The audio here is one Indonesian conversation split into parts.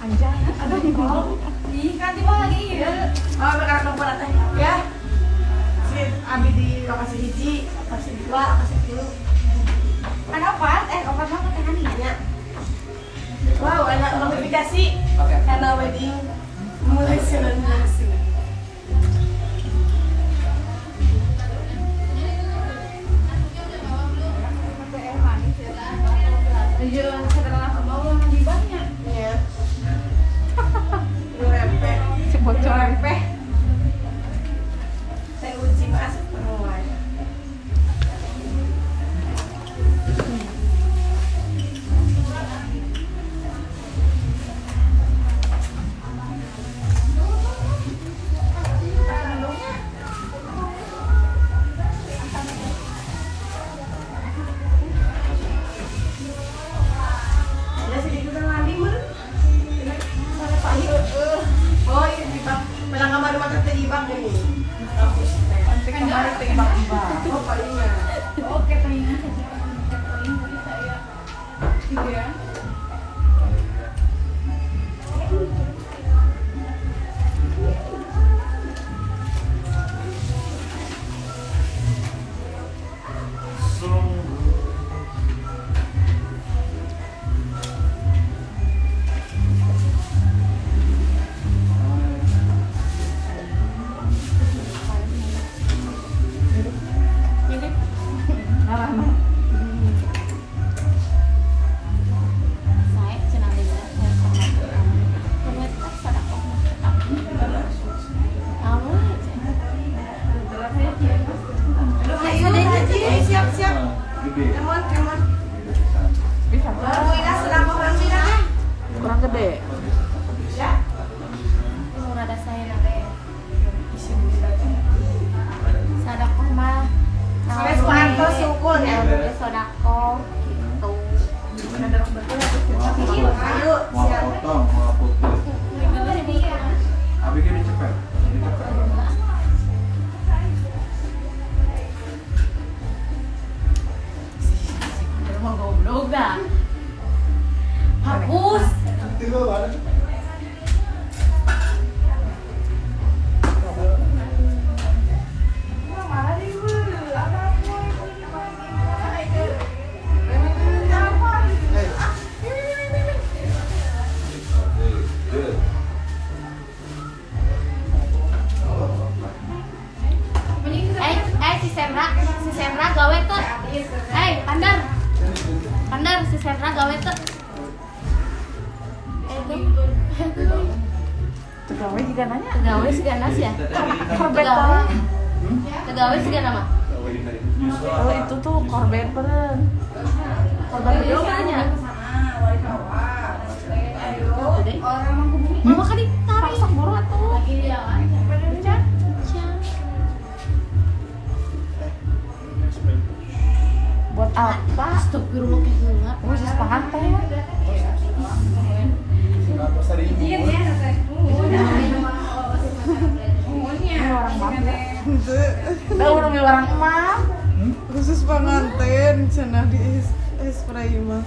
panjang. Aduh, ih kan tiba lagi ya. Oh, mereka nomor teh ya. Si Abi di lokasi hiji, lokasi 2, lokasi 3. Ada opat, opat apa teh hani ya? Wow, ada notifikasi karena wedding mulai 19. Tujuan sederhana ke bawah lebih banyak. Iya. Ngerempeh. Bocor. Ngerempeh. Saya uji masuk penuai. Oh iya di bang, pelang kamar rumah teh di bang ini. Kampus teh. Nanti kemarin tiba-tiba. Oh palingnya. Oke, tanya saya. Iya. Siap. Come on. Bisa. Baru ini sedang orang bilang. Kurang gede. Ya. Rada saya nade. Sadakoh mah. Sampai suanto sukun ya. Sadakoh gitu. Ayo, Mau siap. potong, mau putus. Jadi Abi kan dicepet. mau goblok dah. Hapus. Si Sandra gawe tuh. Pandar si Sandra gawe tuh. Tegawe juga nanya. Tegawe sih ganas ya. Korban. Tegawe sih ganas mah. Kalau itu tuh korban beren. Korban video banyak. Orang menghubungi. Mama kan ditarik sok boro atuh. Buat apa? Astagfirullah kayak heula. Khusus pengantin. Ini orang mafia. Udah orang emak. Khusus pengantin cenah di spray mah.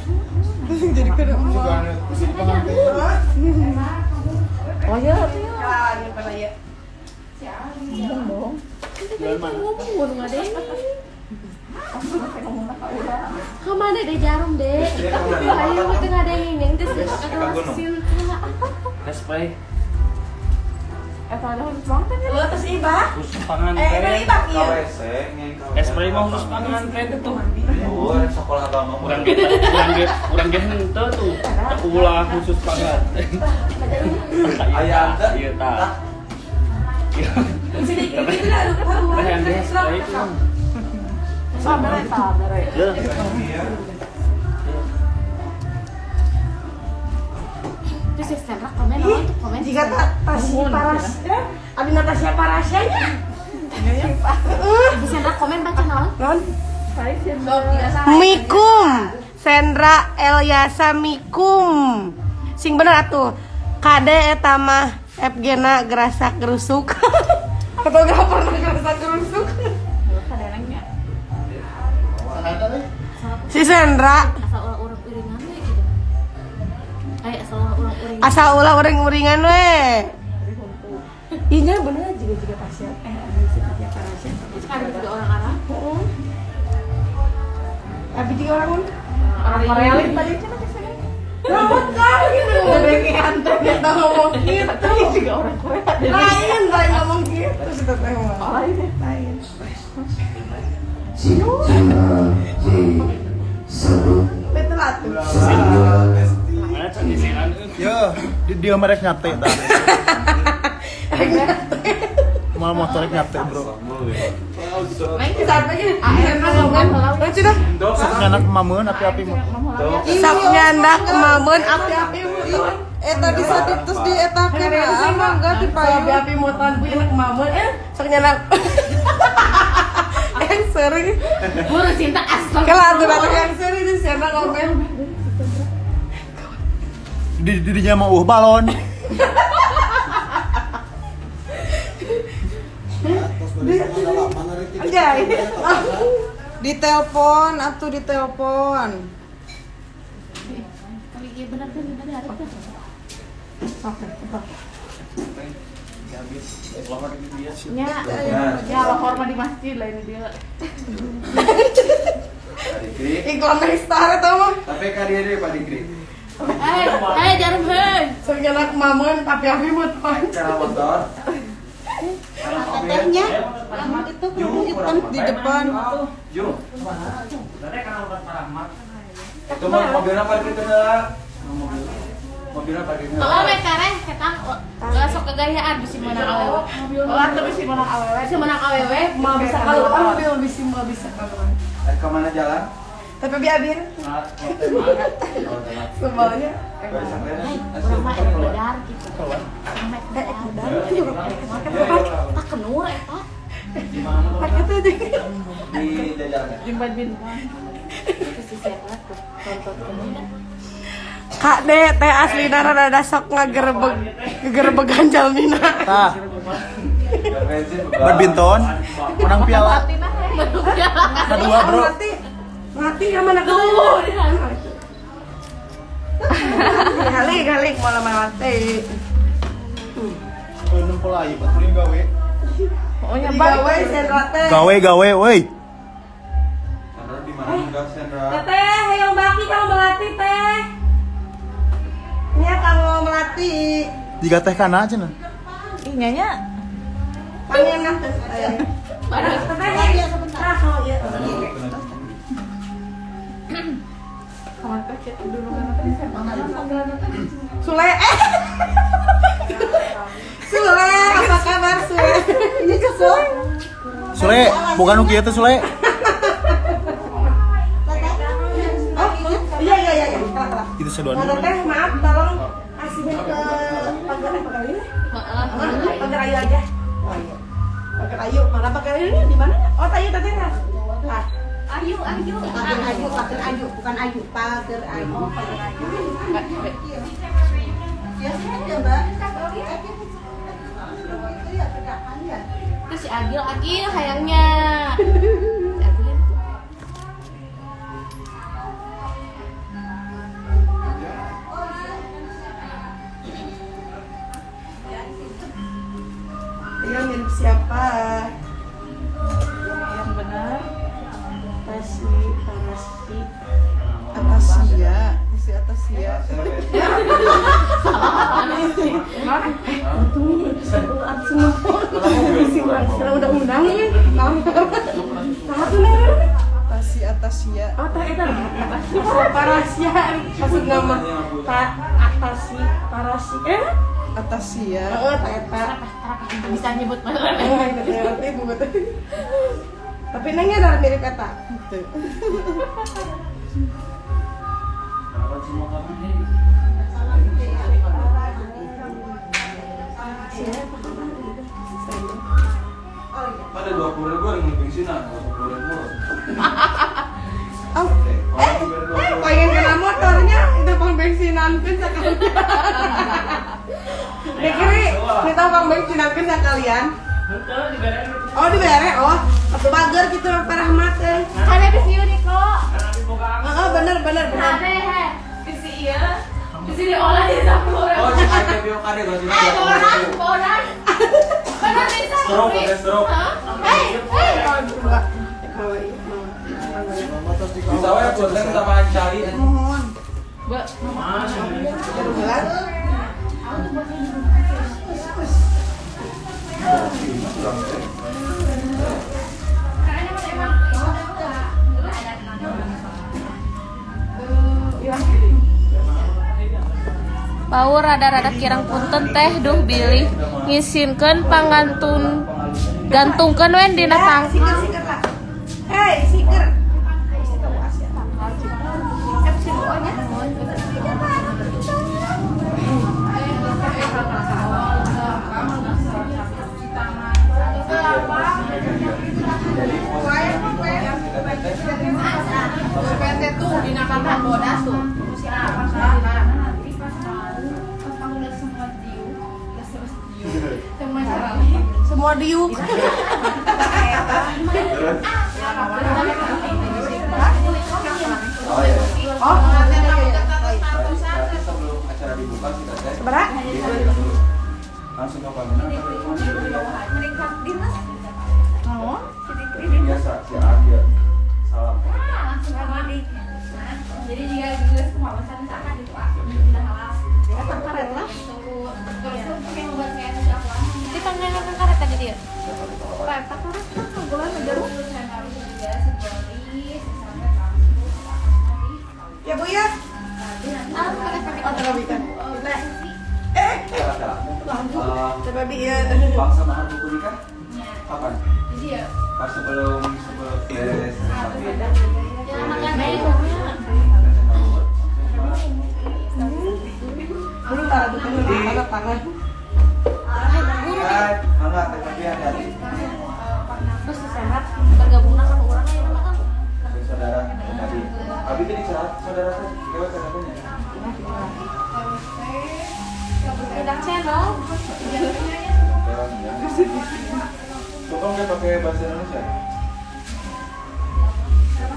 Jadi kada emak. Oh iya tuh. Ya, ini pada ya. Ngomong dong. Ngomong nggak deh. Kemana deh jarum deh? Ayo tengah ada ini nanti sih. Spray Ada khusus pengantin ya? Lu terus iba? khusus pangan Dari iba kieu. spray mah khusus pangan itu Sekolah agama. urang ge henteu tuh ulah khusus pangan Aya teh. ieu tah Sedikit itu lah teh yang ge spray itu Sabar ya. Terus si Sandra komen apa tuh komen? Jika Tasya Paras, Abi Natasha Parasyanya. Si Sandra komen baca naon? Non. Biasa. Mikum. Sandra Elyasa Mikum. Sing bener atuh. Kade eta mah Evgena gerasak gerusuk. Fotografer gerasak gerusuk. Si Sandra. Asal orang-orang iringan we gitu. Asal orang-orang Asal ulah uring-uringan we. Iya bener juga pasien. Sekarang juga orang Arab. Abi juga orang mana? Orang Korea tadi cina kesana. Rawat kali gitu. Berekean teh kita ngomong gitu. Tadi juga orang Korea. Lain ngomong gitu sudah teh mah. Lain. Betul atuh. Mana can disiran Ya, dia mereka nyate dah. Mal motor nyate, Bro. Main kita apa lagi? Akhirnya ngomong. Lucu dah. Nyanak mameun api-api mah. Sak nyandak kemamun api-api muton. Eta di sadip terus di eta kena emang enggak dipayu api muton bu enak kemamun sak nyandak. Sering. Buru cinta asal. Kalau ada yang sering di sana ngomel. Didinya mau balon. Enggak. Ditelepon atuh ditelepon. Iya benar kan ada Arab kan. Ya lapor mah di masjid lah ini dia. Iklan Star eta mah. Tapi dia deh Pak Dikri. Hei jarum hei. Sok nyandak kemamun tapi api muton. Cara motor. Katanya itu hitam di depan. Yuk. Itu mah mobilnya parkir itu dah. Mobilnya parkir. Oh mereka ketang nggak sok kegayaan bisa menang awewe. Oh atau bisa menang awewe. Bisa menang awewe Mau bisa keluar mobil bisa keluar. Kemana jalan? Tapi biabir semuanya. Orang mah edar gitu. Tak kenur eta. Pakai tuh aja. Di jajaran. Jembat bintang. Kasih siapa tuh tonton kemudian. Kak De, teh asli rada sok ngagerebeg jalmina. Tah, badminton, menang piala. Kedua, Bro. Mati yang mana kedua? Galik malah mati. Nempel aja, betulin gawe. Oh nyambar. Gawe sendra teh. Gawe, woi. Sandra di mana enggak Sandra? Teh, hayang baki kang melati teh. Nya kang melati. Jika teh kana cenah. Ih nyanya. Pangeunah teh. Teh ya sebentar. Oh iya. Sule, Sule, apa kabar Sule? Ini kesel. Sule, bukan nu kieu teh Sule. Oh, iya. Itu seduan. Ada teh, maaf, tolong kasihin ke pagar ini. Pagar ayu aja. Oh iya. Pagar ayu, mana pagar ayu di mana? Oh, ayu tadi kan. Ayu. Pagar ayu, bukan ayu, pagar ayu. Biasanya Mbak. Terus si Agil hayangnya. Si Agil. Dia mirip siapa? Yang benar. Atasia. Si Atasia. Undang-undang ya. Atasia. Oh teh itu. Parasia. Maksud nama Atasi. Parasi. Atasia. Eta. Bisa nyebut mana? Tapi nengnya ada mirip eta. Ada 20.000 yang di bensinan, 20.000. Pengen kena motornya, itu pang bensinan pun sekalian. Dikiri, kita pang bensinan pun sekalian. Oh di bere, oh atau bager gitu Pak Rahmat Kan habis ieu nih kok. bener Ada he. Di si ieu. Di sini olah di 10.000. Oh ada bahasa Boran. Benar bisa. Stroke, pakai stroke. Bisa wae konten sama cari. Mohon. Bau rada-rada kirang punten teh duh bilih ngisinkeun pangantun gantungkeun wen dina tang. Siker lah. Hei, siker. Semua diuk. Oh, sebelum acara dibuka sih teteh. Seberapa? Langsung ke panggilan. Biasa si Adia. Salam. Jadi jika geus kumaha pesan misalkan gitu ah. Di panggilan karet tadi dia. Ya Bu ya. Tapi ya. Bangsa mahal buku nikah? Kapan? Pas sebelum beres. Belum taruh dulu tangan. Enggak, tapi hati-hati. Terus sehat bergabung dengan orang yang mana? Saudara tadi. Abi tadi saudara tadi lewat teleponnya. Tidak channel. Coba nggak pakai bahasa Indonesia?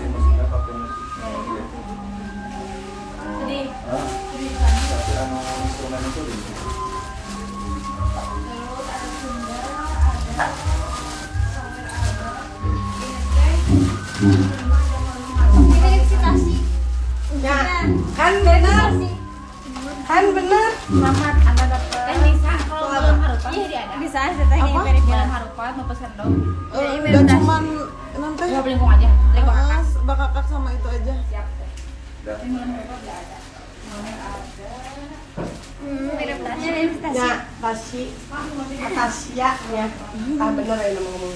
Musiknya pakai musik. Jadi Tapi anu instrumen itu di Ya, kan benar. Kan benar. Selamat Anda dapat. kan bisa kalau belum harupat. Iya dia ada. Bisa teteh Apa? belum harupat mau pesan dong. Udah cuman nanti Gua lingkung aja. Lingkung akak. bakakak sama itu aja. Ya, pasti atas ya. Ah benar ya ngomong.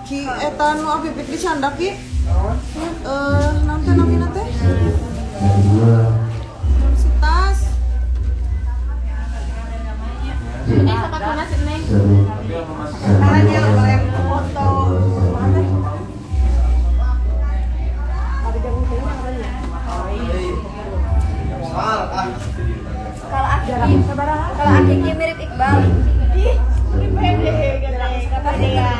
Ki eta nu abibik dicandak ki. Nanti namina teh. Si tas. Ini sama tuna sih Neng. Tapi yang masih Karena dia lem foto. Mana? Ada yang ngomong apa ya? Kalau adiknya mirip Iqbal. Ih, ini pede gede kata dia.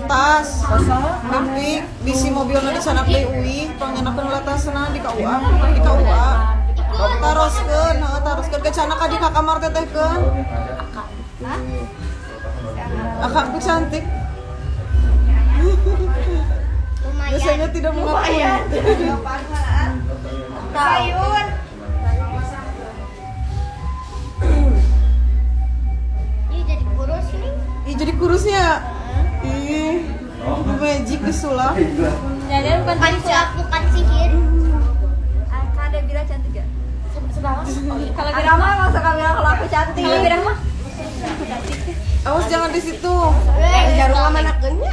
Tas. Abibik bisi mobilna dicandak deui UI, pangenakeun heula tasna di KUA, di KUA. Taroskeun ke canak di ka kamar tetehkeun. Akakku cantik. Biasanya tidak mengakui. Sayun. Ini jadi kurus ini. Ih jadi kurusnya. Ih, magic disulap. Jadi bukan sulap, bukan sihir. Ada bilang cantik gak? Kalau Birama masa kau bilang kalau aku cantik. Kalau Birama? Awas jangan di situ. Jarum ngamanakeunnya.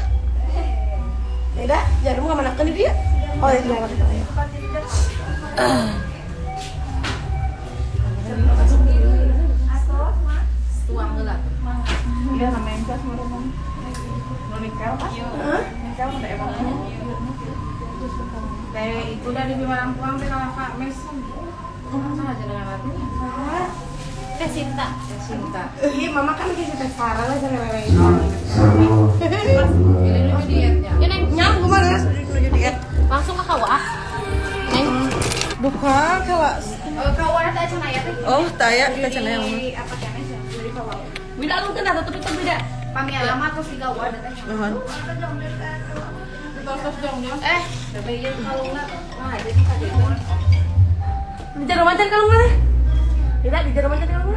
Tidak, jarum ngamanakeun dia. Oh, ya jangan kita ya. Tuang heula. Iya namanya Jas mau Nikel pas. Nikel udah emang. Teh itu dari Bimarang Puang teh kalau Kak Mes. Sama aja dengan artinya. Teh Sinta. Cinta. Iya, mama kan lagi cerita sekarang aja lele. Ini dulu dietnya. Ya Neng, Nyam kemana? Menuju diet. langsung ke KUA. Neng. Bukan kalau Kawan teh cenah ya teh. oh taya kita cenah yang mah. Apa keneh dari kawal. Beda lu kan tapi itu beda. Pami alamat terus digawar teh. Nuhun. Bayi kalungna. Nah, jadi kadek. Di jero macan kalau mana? Tidak di jero macan kalau mana?